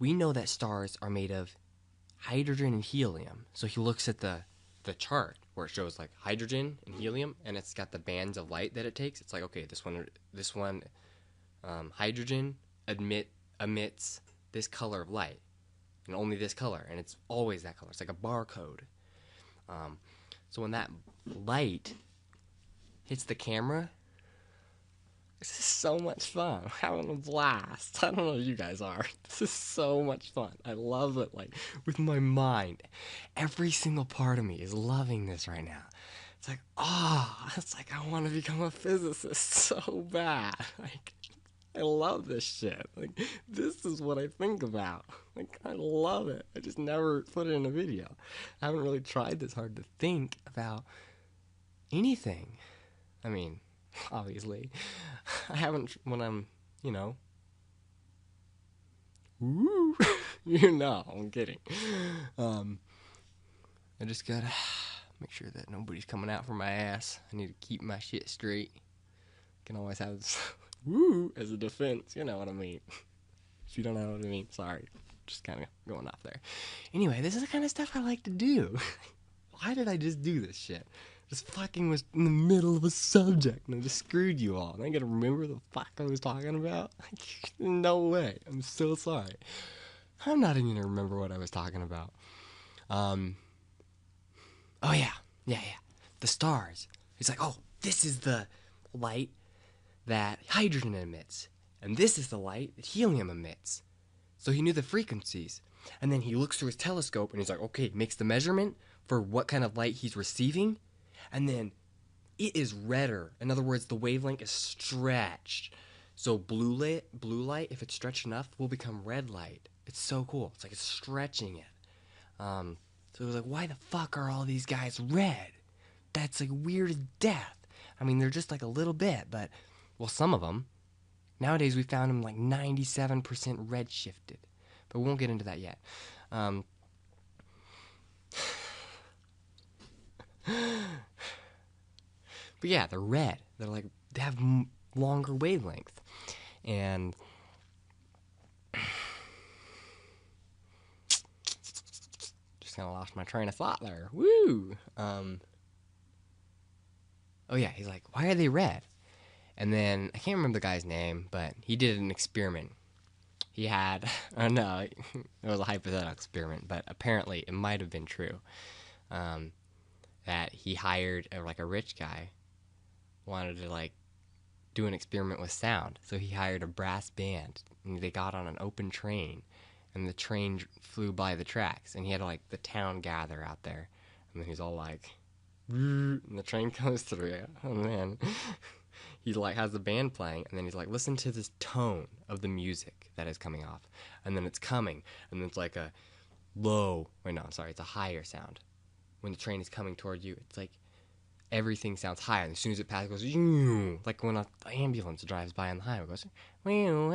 we know that stars are made of hydrogen and helium. So he looks at the chart where it shows like hydrogen and helium, and it's got the bands of light that it takes. It's like, okay, this one hydrogen emits this color of light, and only this color, and it's always that color. It's like a barcode. So when that light hits the camera, this is so much fun. I'm having a blast. I don't know if you guys are. This is so much fun. I love it, like, with my mind. Every single part of me is loving this right now. It's like, it's like I want to become a physicist so bad. Like, I love this shit. Like, this is what I think about. Like, I love it. I just never put it in a video. I haven't really tried this hard to think about anything. I mean, obviously. I haven't when I'm, woo. I'm kidding. I just gotta make sure that nobody's coming out for my ass. I need to keep my shit straight. Can always have this woo as a defense, you know what I mean. If you don't know what I mean, sorry. Just kind of going off there. Anyway, this is the kind of stuff I like to do. Why did I just do this shit? Just fucking was in the middle of a subject and I just screwed you all. And I gotta remember the fuck I was talking about? No way. I'm so sorry. I'm not even gonna remember what I was talking about. Oh yeah. The stars. It's like, this is the light that hydrogen emits. And this is the light that helium emits. So he knew the frequencies. And then he looks through his telescope and he's like, okay, makes the measurement for what kind of light he's receiving. And then it is redder. In other words, the wavelength is stretched. So blue light, if it's stretched enough, will become red light. It's so cool. It's like it's stretching it. So it was like, why the fuck are all these guys red? That's like weird as death. I mean, they're just like a little bit, but, well, some of them. Nowadays, we found them like 97% red shifted. But we won't get into that yet. But yeah, they're red. They're like, they have longer wavelength. And just kind of lost my train of thought there. Woo! Oh yeah, he's like, why are they red? And then, I can't remember the guy's name, but he did an experiment. He had, no, it was a hypothetical experiment, but apparently it might have been true. That he hired a rich guy, wanted to do an experiment with sound. So he hired a brass band, and they got on an open train, and the train flew by the tracks, and he had the town gather out there. And then he's all like, and the train goes through, and then he has the band playing, and then he's like, listen to this tone of the music that is coming off. And then it's coming, and then it's like a low, it's a higher sound. When the train is coming toward you, it's like everything sounds higher. And as soon as it passes, it goes, like when an ambulance drives by on the highway, it goes, well,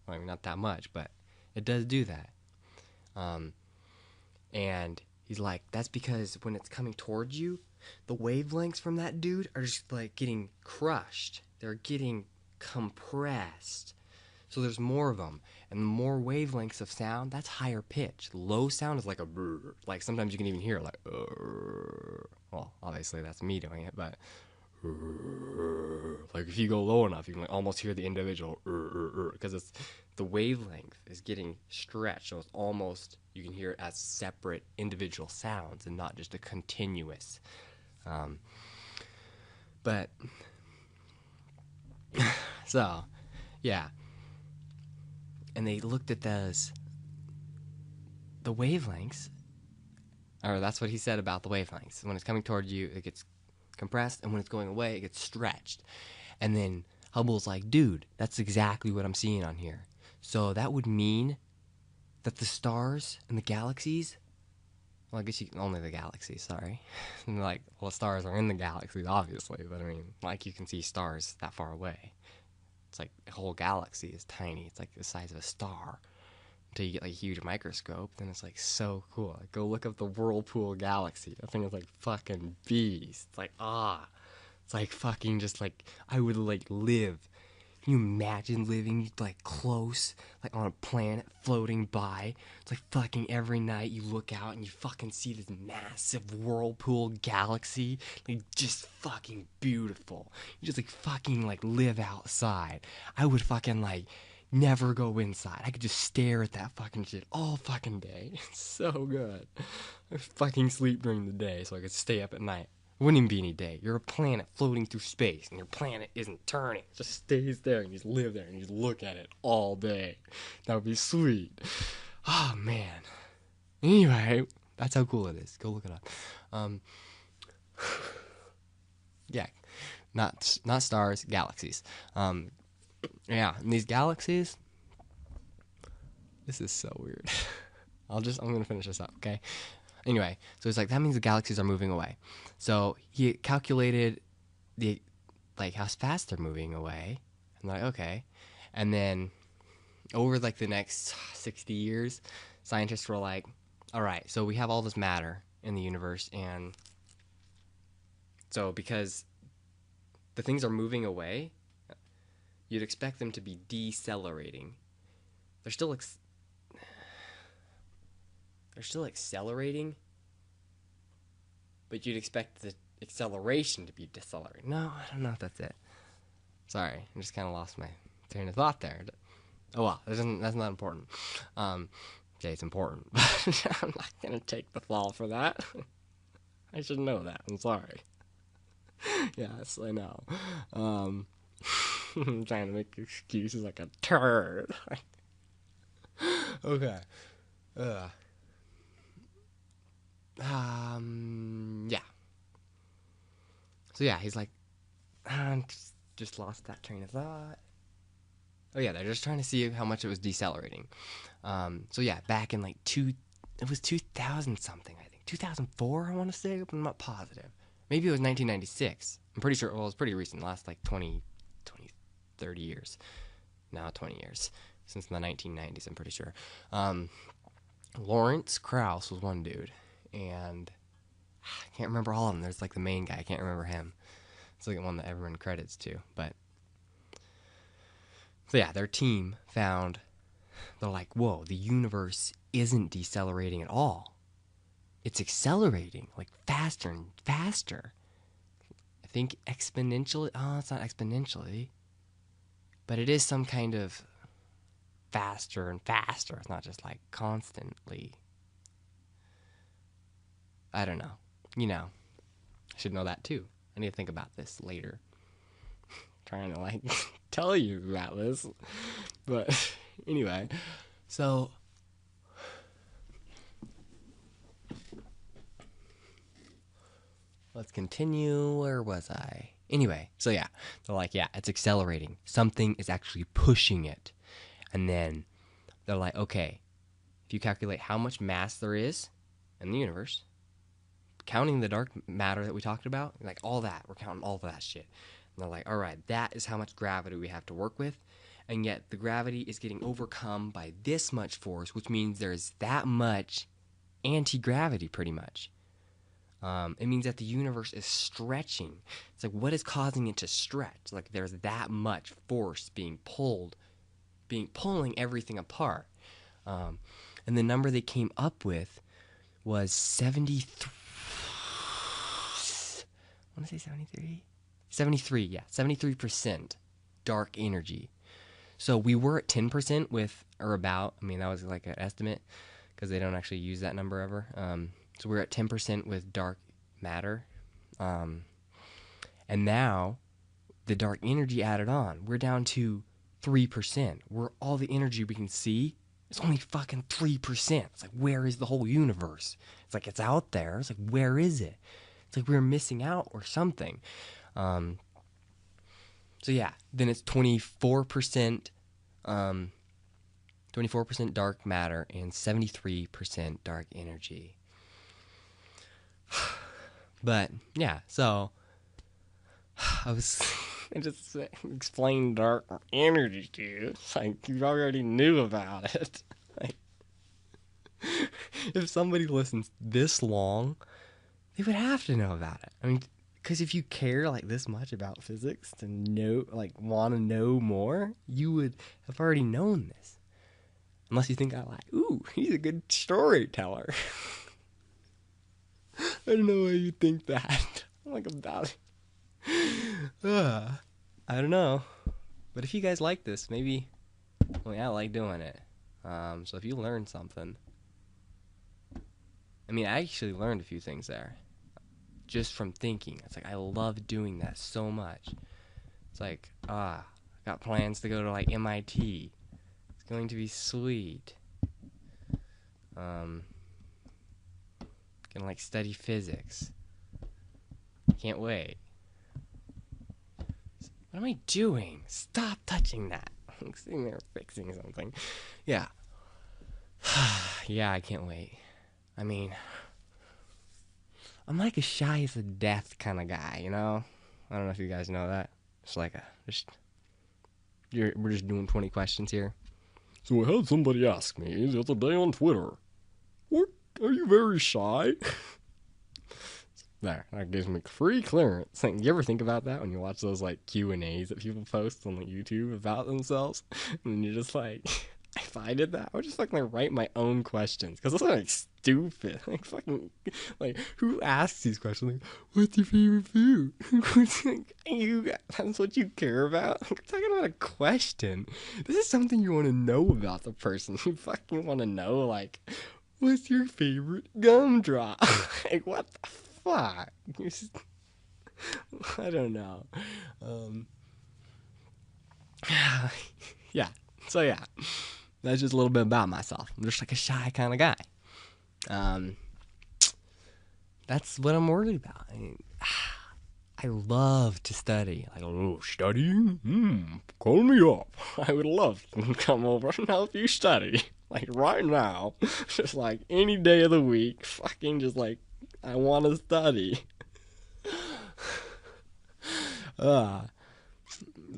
I mean, not that much, but it does do that. And he's like, that's because when it's coming toward you, the wavelengths from that dude are just getting crushed. They're getting compressed. So there's more of them. And the more wavelengths of sound, that's higher pitch. Low sound is like a brr. Like sometimes you can even hear well, obviously that's me doing it, but if you go low enough, you can almost hear the individual because it's the wavelength is getting stretched. So it's almost, you can hear it as separate individual sounds and not just a continuous. But so yeah. And they looked at the wavelengths, or that's what he said about the wavelengths. When it's coming toward you, it gets compressed, and when it's going away, it gets stretched. And then Hubble's like, dude, that's exactly what I'm seeing on here. So that would mean that the stars and the galaxies, well, I guess only the galaxies, sorry. And the stars are in the galaxies, obviously, but I mean, you can see stars that far away. It's like the whole galaxy is tiny. It's like the size of a star. Until you get a huge microscope, then it's so cool. Go look up the Whirlpool Galaxy. That thing is fucking beast. It's fucking just I would live Can you imagine living like close, like on a planet floating by? It's like fucking every night you look out and you fucking see this massive whirlpool galaxy, like just fucking beautiful. You just like fucking like live outside. I would fucking like never go inside. I could just stare at that fucking shit all fucking day. It's so good. I fucking sleep during the day so I could stay up at night. Wouldn't even be any day. You're a planet floating through space, and your planet isn't turning. It just stays there, and you just live there, and you just look at it all day. That would be sweet. Oh, man. Anyway, that's how cool it is. Go look it up. Yeah, not stars, galaxies. Yeah, and these galaxies, this is so weird. I'm gonna finish this up, okay? Anyway, so it's like, that means the galaxies are moving away. So he calculated like how fast they're moving away. I'm like, okay. And then over like the next 60 years, scientists were like, all right, so we have all this matter in the universe, and so because the things are moving away, you'd expect them to be decelerating. They're still accelerating, but you'd expect the acceleration to be decelerating. No, I don't know if that's it. Sorry, I just kind of lost my train of thought there. Oh well, that's not important. Okay, it's important, but I'm not gonna take the fall for that. I should know that. I'm sorry. Yes, I know. I'm trying to make excuses like a turd. Okay. Yeah. So yeah, he's like, just lost that train of thought. Oh yeah, they're just trying to see how much it was decelerating. So yeah, back in like it was 2000 something, I think. 2004, I want to say, but I'm not positive. Maybe it was 1996. I'm pretty sure, well, it's pretty recent, last like 20, 30 years. Now 20 years. Since the 1990s, I'm pretty sure. Lawrence Krauss was one dude. And I can't remember all of them. There's like the main guy. I can't remember him. It's like the one that everyone credits to. But so yeah, their team found, they're like, whoa, the universe isn't decelerating at all. It's accelerating like faster and faster. I think exponentially. Oh, it's not exponentially. But it is some kind of faster and faster. It's not just like constantly. I don't know. You know, I should know that too. I need to think about this later. Trying to like tell you about this. But anyway, so let's continue. Where was I? Anyway, so yeah. They're like, yeah, it's accelerating. Something is actually pushing it. And then they're like, okay, if you calculate how much mass there is in the universe, counting the dark matter that we talked about, like all that, we're counting all of that shit. And they're like, all right, that is how much gravity we have to work with. And yet the gravity is getting overcome by this much force, which means there's that much anti-gravity pretty much. It means that the universe is stretching. It's like, what is causing it to stretch? Like there's that much force pulling everything apart. And the number they came up with was 73. I want to say 73? 73, yeah. 73% dark energy. So we were at 10% with, or about, I mean, that was like an estimate because they don't actually use that number ever. So we're at 10% with dark matter. And now the dark energy added on. We're down to 3%. We're all the energy we can see. It's only fucking 3%. It's like, where is the whole universe? It's like, it's out there. It's like, where is it? It's like we're missing out or something. So yeah, then it's 24%, 24% dark matter and 73% dark energy. But yeah, so I just explained dark energy to you. It's like you already knew about it. Like, if somebody listens this long, they would have to know about it. I mean, Because if you care like this much about physics to know, like, want to know more, you would have already known this. Unless you think I like, ooh, he's a good storyteller. I don't know why you think that. Like about it. I don't know. But if you guys like this, maybe, well, yeah, I like doing it. So if you learned something, I mean, I actually learned a few things there. Just from thinking. It's like, I love doing that so much. It's like, I got plans to go to, like, MIT. It's going to be sweet. Gonna, like, study physics. Can't wait. What am I doing? Stop touching that. I'm sitting there fixing something. Yeah. Yeah, I can't wait. I mean, I'm like a shy as a death kind of guy, you know? I don't know if you guys know that. It's like we're just doing 20 questions here. So I had somebody ask me the other day on Twitter, "What, are you very shy?" There, that gives me free clearance. Like, you ever think about that when you watch those, like, Q&As that people post on, like, YouTube about themselves? And you're just like, if I did that, I would just fucking write my own questions. Because those are, like, stupid. Like, fucking, like, who asks these questions? Like, what's your favorite food? That's what you care about? Like, I'm talking about a question. This is something you want to know about the person. You fucking want to know, like, what's your favorite gumdrop? Like, what the fuck? I don't know. Yeah. So yeah, that's just a little bit about myself. I'm just like a shy kind of guy. That's what I'm worried about. I love to study. Like, oh, studying? Call me up. I would love to come over and help you study. Like, right now. Just like any day of the week. Fucking just like, I want to study.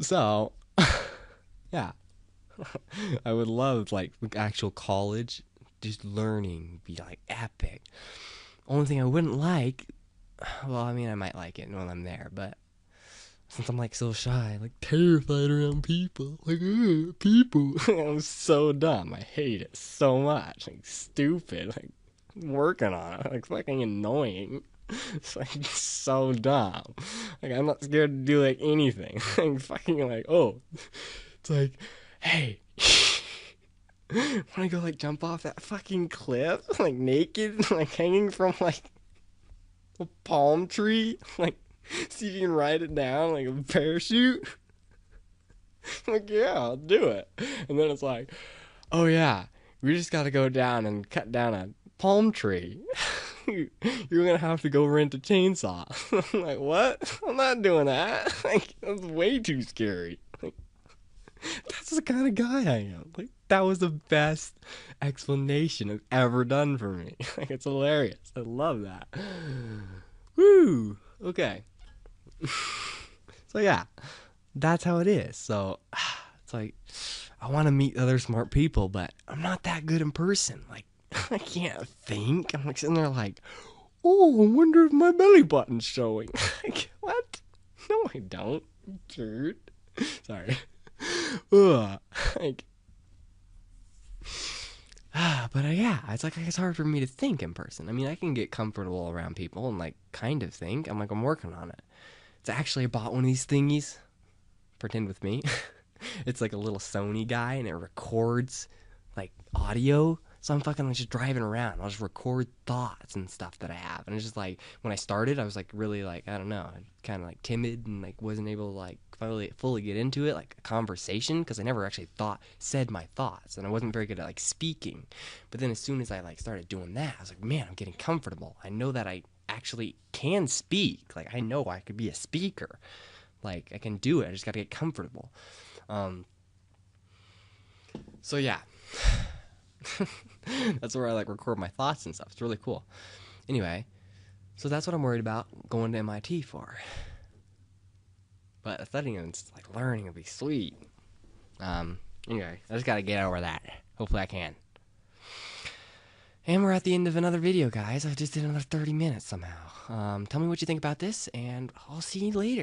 So, yeah. I would love, like, actual college. Just learning be, like, epic. Only thing I wouldn't like, well, I mean, I might like it when I'm there, but since I'm, like, so shy, like, terrified around people, like, people. I'm so dumb. I hate it so much. Like, stupid. Like, working on it. Like, fucking annoying. It's, like, so dumb. Like, I'm not scared to do, like, anything. Like, fucking, like, oh. It's like, hey. Wanna go, like, jump off that fucking cliff? Like, naked? Like, hanging from, like, a palm tree? Like, see if you can ride it down like a parachute. Like, yeah, I'll do it. And then it's like, oh yeah, we just gotta go down and cut down a palm tree. You're gonna have to go rent a chainsaw. I'm like, what? I'm not doing that. Like, that's way too scary. Like, that's the kind of guy I am. Like, that was the best explanation I've ever done for me. Like, it's hilarious. I love that. Woo! Okay. So yeah, that's how it is. So it's like, I want to meet other smart people, but I'm not that good in person. Like, I can't think. I'm like sitting there like, oh, I wonder if my belly button's showing. Like, what? No, I don't, dude. Sorry. Like, but yeah, it's like, it's hard for me to think in person. I mean, I can get comfortable around people and like kind of think. I'm working on it. It's actually, I bought one of these thingies. Pretend with me. It's like a little Sony guy, and it records like audio. So I'm fucking like just driving around. I'll just record thoughts and stuff that I have. And it's just like, when I started, I was like really like, I don't know, kind of like timid and like wasn't able to like fully get into it, like a conversation, because I never actually said my thoughts, and I wasn't very good at like speaking. But then as soon as I like started doing that, I was like, man, I'm getting comfortable. I know that I actually can speak. Like, I know I could be a speaker. Like, I can do it. I just got to get comfortable. So yeah. That's where I like record my thoughts and stuff. It's really cool. Anyway, so that's what I'm worried about going to MIT for. But studying and like learning would be sweet. Anyway, I just gotta get over that. Hopefully I can. And we're at the end of another video, guys. I just did another 30 minutes somehow. Tell me what you think about this, and I'll see you later.